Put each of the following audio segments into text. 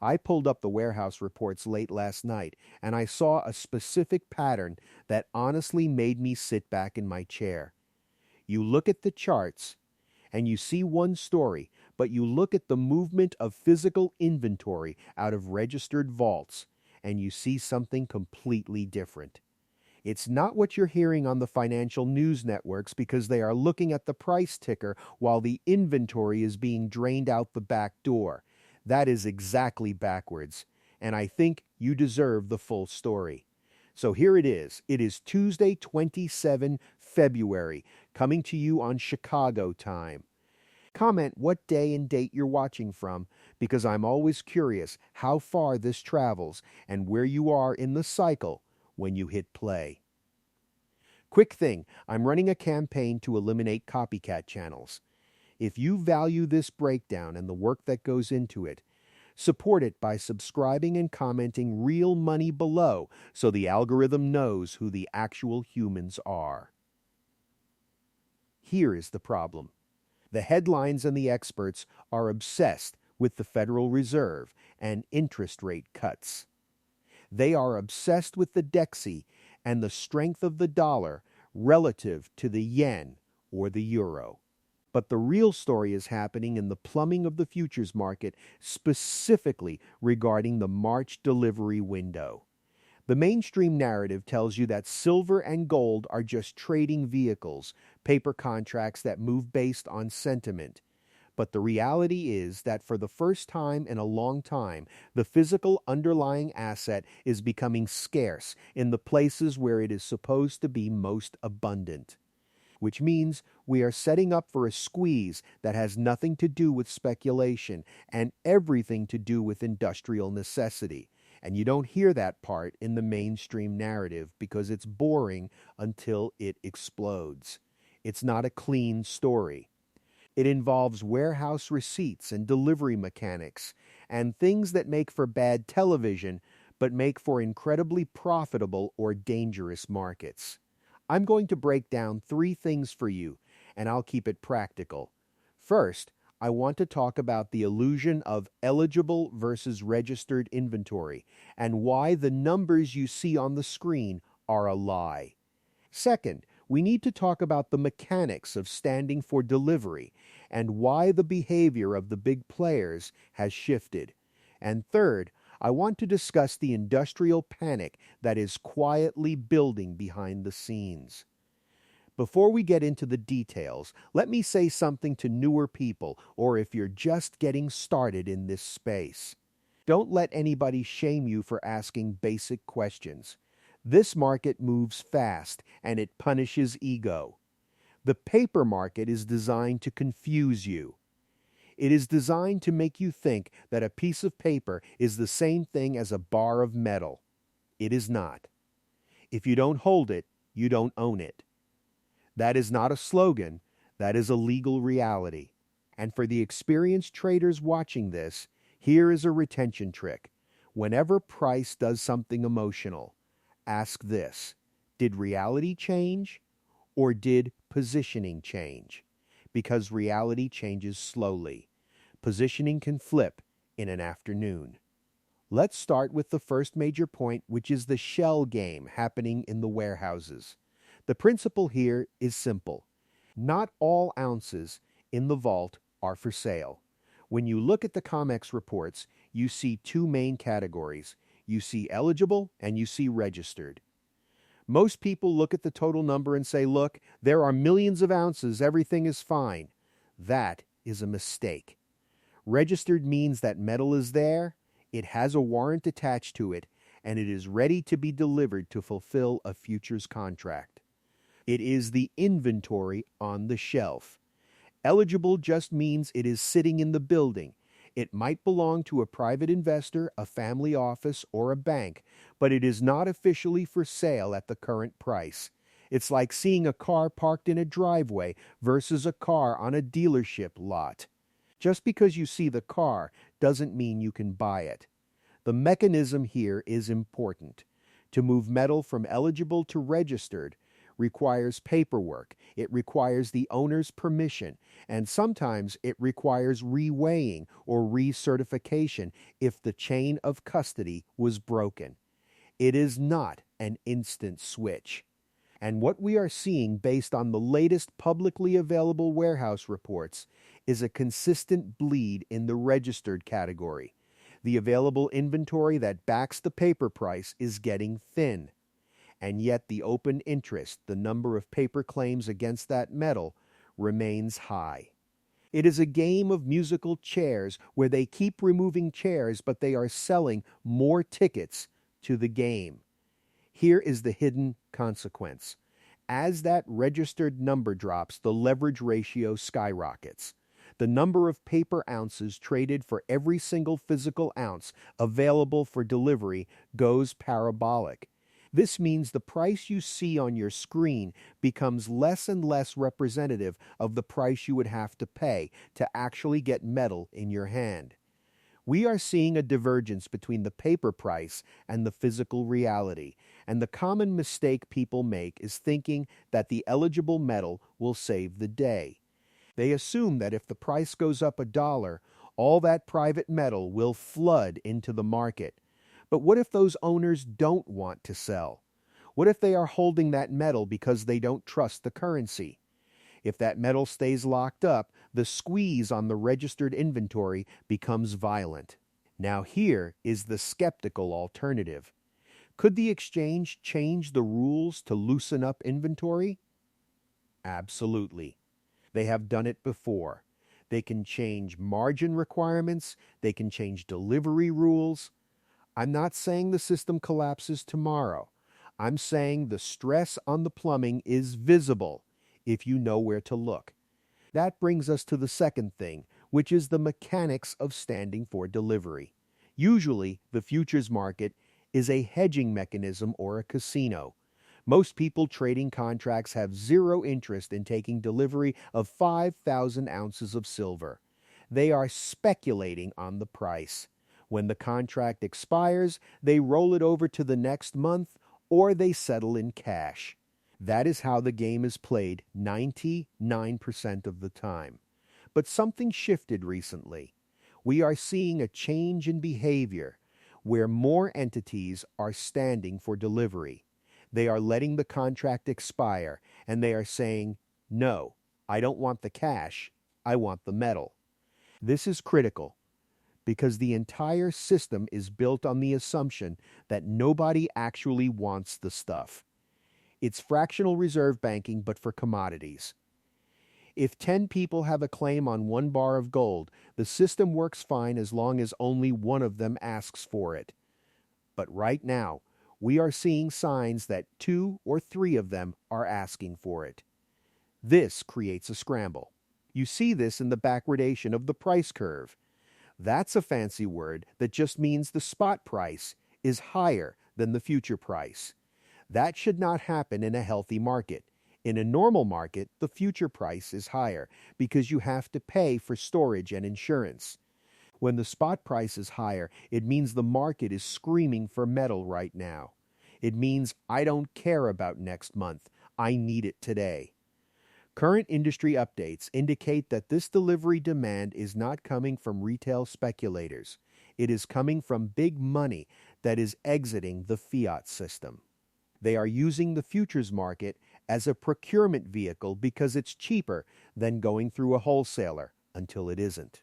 I pulled up the warehouse reports late last night, and I saw a specific pattern that honestly made me sit back in my chair. You look at the charts, and you see one story, but you look at the movement of physical inventory out of registered vaults, and you see something completely different. It's not what you're hearing on the financial news networks because they are looking at the price ticker while the inventory is being drained out the back door. That is exactly backwards, and I think you deserve the full story. So here it is. It is Tuesday, 27 February, coming to you on Chicago time. Comment what day and date you're watching from because I'm always curious how far this travels and where you are in the cycle when you hit play. Quick thing, I'm running a campaign to eliminate copycat channels. If you value this breakdown and the work that goes into it, support it by subscribing and commenting real money below so the algorithm knows who the actual humans are. Here is the problem. The headlines and the experts are obsessed with the Federal Reserve and interest rate cuts. They are obsessed with the DXY and the strength of the dollar relative to the yen or the euro. But the real story is happening in the plumbing of the futures market, specifically regarding the March delivery window. The mainstream narrative tells you that silver and gold are just trading vehicles, paper contracts that move based on sentiment. But the reality is that for the first time in a long time, the physical underlying asset is becoming scarce in the places where it is supposed to be most abundant. Which means we are setting up for a squeeze that has nothing to do with speculation and everything to do with industrial necessity. And you don't hear that part in the mainstream narrative because it's boring until it explodes. It's not a clean story. It involves warehouse receipts and delivery mechanics and things that make for bad television but make for incredibly profitable or dangerous markets. I'm going to break down 3 things for you, and I'll keep it practical. First, I want to talk about the illusion of eligible versus registered inventory and why the numbers you see on the screen are a lie. Second, we need to talk about the mechanics of standing for delivery and why the behavior of the big players has shifted. And third, I want to discuss the industrial panic that is quietly building behind the scenes. Before we get into the details, let me say something to newer people, or if you're just getting started in this space. Don't let anybody shame you for asking basic questions. This market moves fast, and it punishes ego. The paper market is designed to confuse you. It is designed to make you think that a piece of paper is the same thing as a bar of metal. It is not. If you don't hold it, you don't own it. That is not a slogan, that is a legal reality. And for the experienced traders watching this, here is a retention trick. Whenever price does something emotional, ask this: did reality change or did positioning change? Because reality changes slowly. Positioning can flip in an afternoon. Let's start with the first major point, which is the shell game happening in the warehouses. The principle here is simple. Not all ounces in the vault are for sale. When you look at the COMEX reports, you see 2 main categories. You see eligible and you see registered. Most people look at the total number and say, look, there are millions of ounces, everything is fine. That is a mistake. Registered means that metal is there, it has a warrant attached to it, and it is ready to be delivered to fulfill a futures contract. It is the inventory on the shelf. Eligible just means it is sitting in the building. It might belong to a private investor, a family office, or a bank, but it is not officially for sale at the current price. It's like seeing a car parked in a driveway versus a car on a dealership lot. Just because you see the car doesn't mean you can buy it. The mechanism here is important. To move metal from eligible to registered, requires paperwork, it requires the owner's permission, and sometimes it requires reweighing or recertification if the chain of custody was broken. It is not an instant switch. And what we are seeing based on the latest publicly available warehouse reports is a consistent bleed in the registered category. The available inventory that backs the paper price is getting thin. And yet the open interest, the number of paper claims against that metal, remains high. It is a game of musical chairs where they keep removing chairs, but they are selling more tickets to the game. Here is the hidden consequence. As that registered number drops, the leverage ratio skyrockets. The number of paper ounces traded for every single physical ounce available for delivery goes parabolic. This means the price you see on your screen becomes less and less representative of the price you would have to pay to actually get metal in your hand. We are seeing a divergence between the paper price and the physical reality, and the common mistake people make is thinking that the eligible metal will save the day. They assume that if the price goes up $1, all that private metal will flood into the market. But what if those owners don't want to sell? What if they are holding that metal because they don't trust the currency? If that metal stays locked up, the squeeze on the registered inventory becomes violent. Now here is the skeptical alternative. Could the exchange change the rules to loosen up inventory? Absolutely. They have done it before. They can change margin requirements. They can change delivery rules. I'm not saying the system collapses tomorrow. I'm saying the stress on the plumbing is visible if you know where to look. That brings us to the second thing, which is the mechanics of standing for delivery. Usually, the futures market is a hedging mechanism or a casino. Most people trading contracts have zero interest in taking delivery of 5,000 ounces of silver. They are speculating on the price. When the contract expires, they roll it over to the next month or they settle in cash. That is how the game is played 99% of the time. But something shifted recently. We are seeing a change in behavior where more entities are standing for delivery. They are letting the contract expire and they are saying, "No, I don't want the cash, I want the metal." This is critical because the entire system is built on the assumption that nobody actually wants the stuff. It's fractional reserve banking, but for commodities. If 10 people have a claim on 1 bar of gold, the system works fine as long as only one of them asks for it. But right now, we are seeing signs that 2 or 3 of them are asking for it. This creates a scramble. You see this in the backwardation of the price curve. That's a fancy word that just means the spot price is higher than the future price. That should not happen in a healthy market. In a normal market, the future price is higher because you have to pay for storage and insurance. When the spot price is higher, it means the market is screaming for metal right now. It means I don't care about next month. I need it today. Current industry updates indicate that this delivery demand is not coming from retail speculators. It is coming from big money that is exiting the fiat system. They are using the futures market as a procurement vehicle because it's cheaper than going through a wholesaler until it isn't.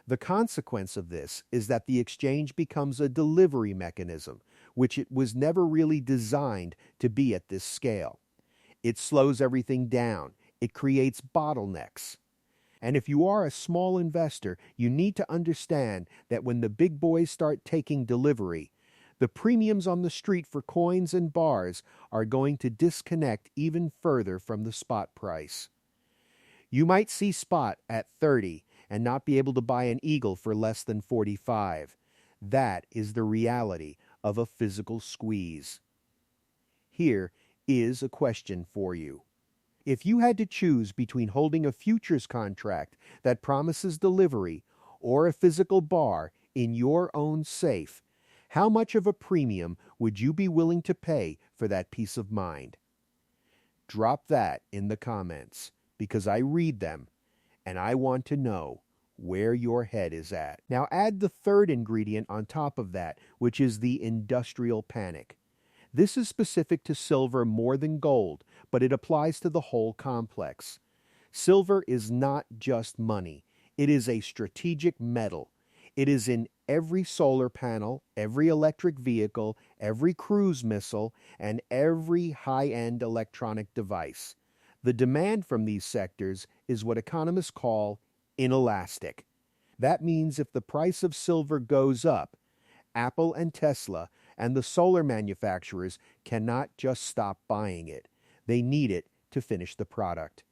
The consequence of this is that the exchange becomes a delivery mechanism, which it was never really designed to be at this scale. It slows everything down. It creates bottlenecks. And if you are a small investor, you need to understand that when the big boys start taking delivery, the premiums on the street for coins and bars are going to disconnect even further from the spot price. You might see spot at 30 and not be able to buy an eagle for less than 45. That is the reality of a physical squeeze. Here is a question for you. If you had to choose between holding a futures contract that promises delivery or a physical bar in your own safe, how much of a premium would you be willing to pay for that peace of mind? Drop that in the comments because I read them and I want to know where your head is at. Now add the third ingredient on top of that, which is the industrial panic. This is specific to silver more than gold, but it applies to the whole complex. Silver is not just money. It is a strategic metal. It is in every solar panel, every electric vehicle, every cruise missile, and every high-end electronic device. The demand from these sectors is what economists call inelastic. That means if the price of silver goes up, Apple and Tesla and the solar manufacturers cannot just stop buying it. They need it to finish the product.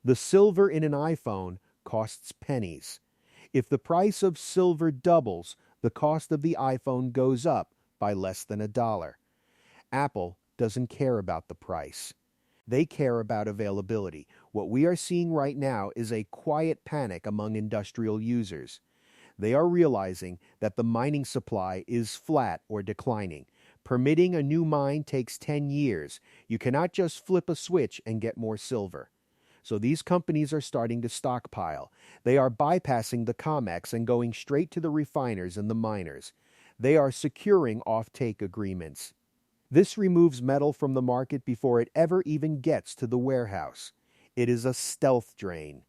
The silver in an iPhone costs pennies. If the price of silver doubles, the cost of the iPhone goes up by less than $1. Apple doesn't care about the price. They care about availability. What we are seeing right now is a quiet panic among industrial users. They are realizing that the mining supply is flat or declining. Permitting a new mine takes 10 years. You cannot just flip a switch and get more silver. So these companies are starting to stockpile. They are bypassing the COMEX and going straight to the refiners and the miners. They are securing offtake agreements. This removes metal from the market before it ever even gets to the warehouse. It is a stealth drain.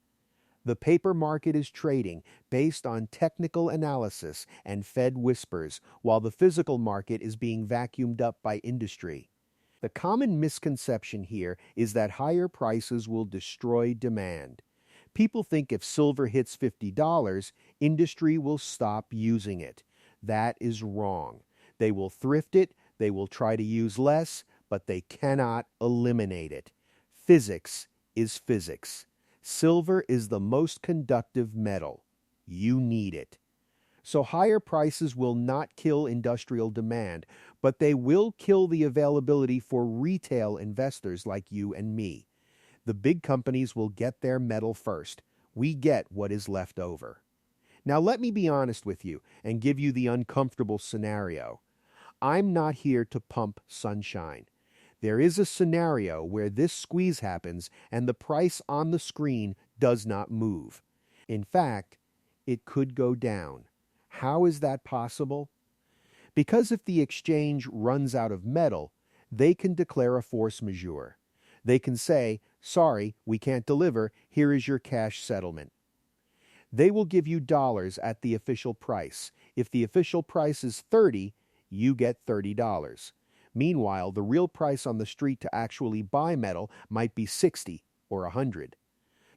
The paper market is trading based on technical analysis and Fed whispers, while the physical market is being vacuumed up by industry. The common misconception here is that higher prices will destroy demand. People think if silver hits $50, industry will stop using it. That is wrong. They will thrift it, they will try to use less, but they cannot eliminate it. Physics is physics. Silver is the most conductive metal. You need it. So higher prices will not kill industrial demand, but they will kill the availability for retail investors like you and me. The big companies will get their metal first. We get what is left over. Now let me be honest with you and give you the uncomfortable scenario. I'm not here to pump sunshine. There is a scenario where this squeeze happens and the price on the screen does not move. In fact, it could go down. How is that possible? Because if the exchange runs out of metal, they can declare a force majeure. They can say, sorry, we can't deliver, here is your cash settlement. They will give you dollars at the official price. If the official price is $30, you get $30. Meanwhile, the real price on the street to actually buy metal might be $60 or $100.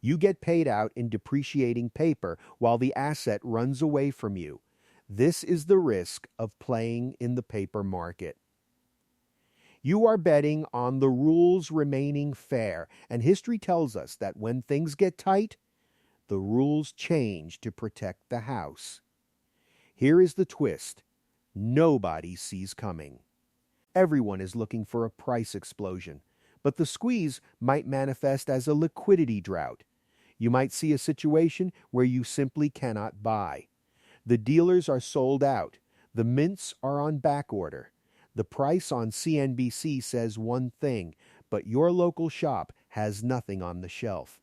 You get paid out in depreciating paper while the asset runs away from you. This is the risk of playing in the paper market. You are betting on the rules remaining fair, and history tells us that when things get tight, the rules change to protect the house. Here is the twist. Nobody sees coming. Everyone is looking for a price explosion, but the squeeze might manifest as a liquidity drought. You might see a situation where you simply cannot buy. The dealers are sold out. The mints are on back order. The price on CNBC says one thing, but your local shop has nothing on the shelf.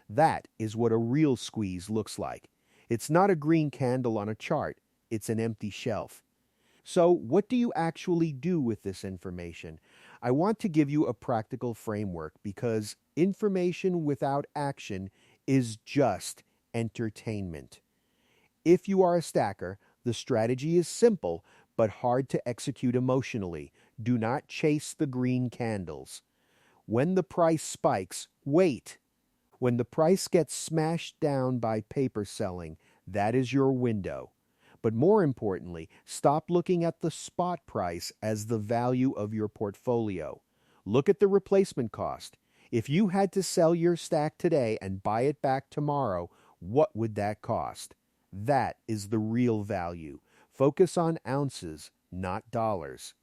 That is what a real squeeze looks like. It's not a green candle on a chart. It's an empty shelf. So what do you actually do with this information? I want to give you a practical framework because information without action is just entertainment. If you are a stacker, the strategy is simple but hard to execute emotionally. Do not chase the green candles. When the price spikes, wait. When the price gets smashed down by paper selling, that is your window. But more importantly, stop looking at the spot price as the value of your portfolio. Look at the replacement cost. If you had to sell your stack today and buy it back tomorrow, what would that cost? That is the real value. Focus on ounces, not dollars.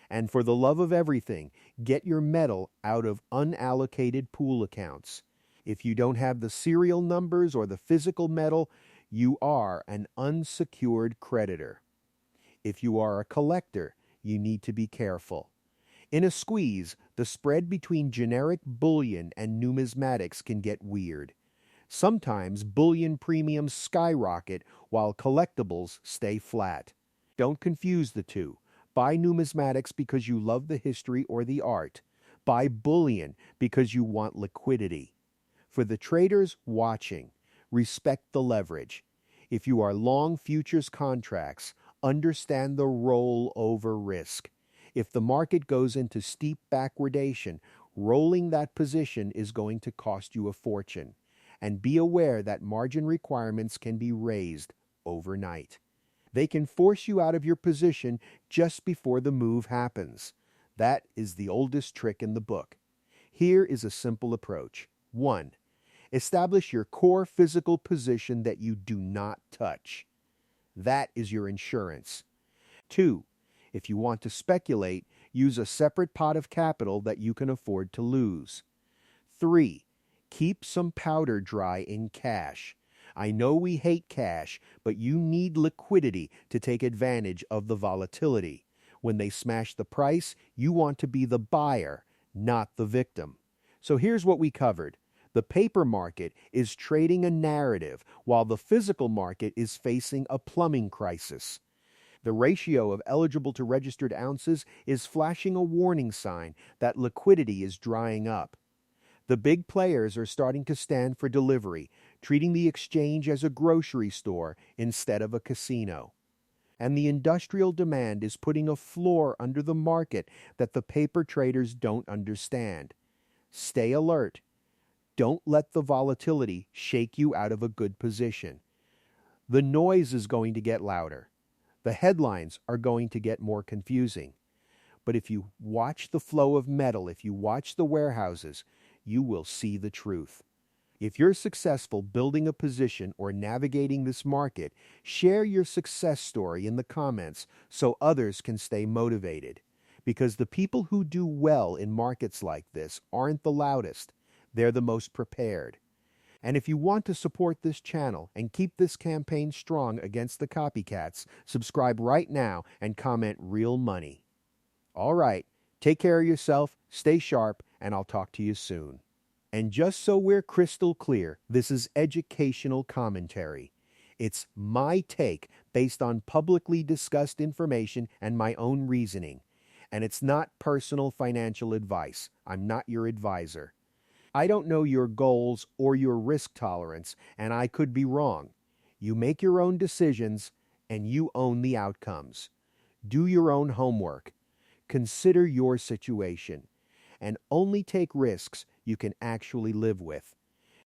And for the love of everything, get your metal out of unallocated pool accounts. If you don't have the serial numbers or the physical metal, you are an unsecured creditor. If you are a collector, you need to be careful. In a squeeze, the spread between generic bullion and numismatics can get weird. Sometimes bullion premiums skyrocket while collectibles stay flat. Don't confuse the two. Buy numismatics because you love the history or the art. Buy bullion because you want liquidity. For the traders watching, respect the leverage. If you are long futures contracts, understand the rollover risk. If the market goes into steep backwardation, rolling that position is going to cost you a fortune. And be aware that margin requirements can be raised overnight. They can force you out of your position just before the move happens. That is the oldest trick in the book. Here is a simple approach. 1. Establish your core physical position that you do not touch. That is your insurance. 2. If you want to speculate, use a separate pot of capital that you can afford to lose. 3. Keep some powder dry in cash. I know we hate cash, but you need liquidity to take advantage of the volatility. When they smash the price, you want to be the buyer, not the victim. So here's what we covered. The paper market is trading a narrative, while the physical market is facing a plumbing crisis. The ratio of eligible to registered ounces is flashing a warning sign that liquidity is drying up. The big players are starting to stand for delivery, treating the exchange as a grocery store instead of a casino. And the industrial demand is putting a floor under the market that the paper traders don't understand. Stay alert. Don't let the volatility shake you out of a good position. The noise is going to get louder. The headlines are going to get more confusing. But if you watch the flow of metal, if you watch the warehouses, you will see the truth. If you're successful building a position or navigating this market, share your success story in the comments so others can stay motivated. Because the people who do well in markets like this aren't the loudest. They're the most prepared. And if you want to support this channel and keep this campaign strong against the copycats, subscribe right now and comment real money. All right, take care of yourself, stay sharp, and I'll talk to you soon. And just so we're crystal clear, this is educational commentary. It's my take based on publicly discussed information and my own reasoning. And it's not personal financial advice. I'm not your advisor. I don't know your goals or your risk tolerance, and I could be wrong. You make your own decisions, and you own the outcomes. Do your own homework. Consider your situation, and only take risks you can actually live with.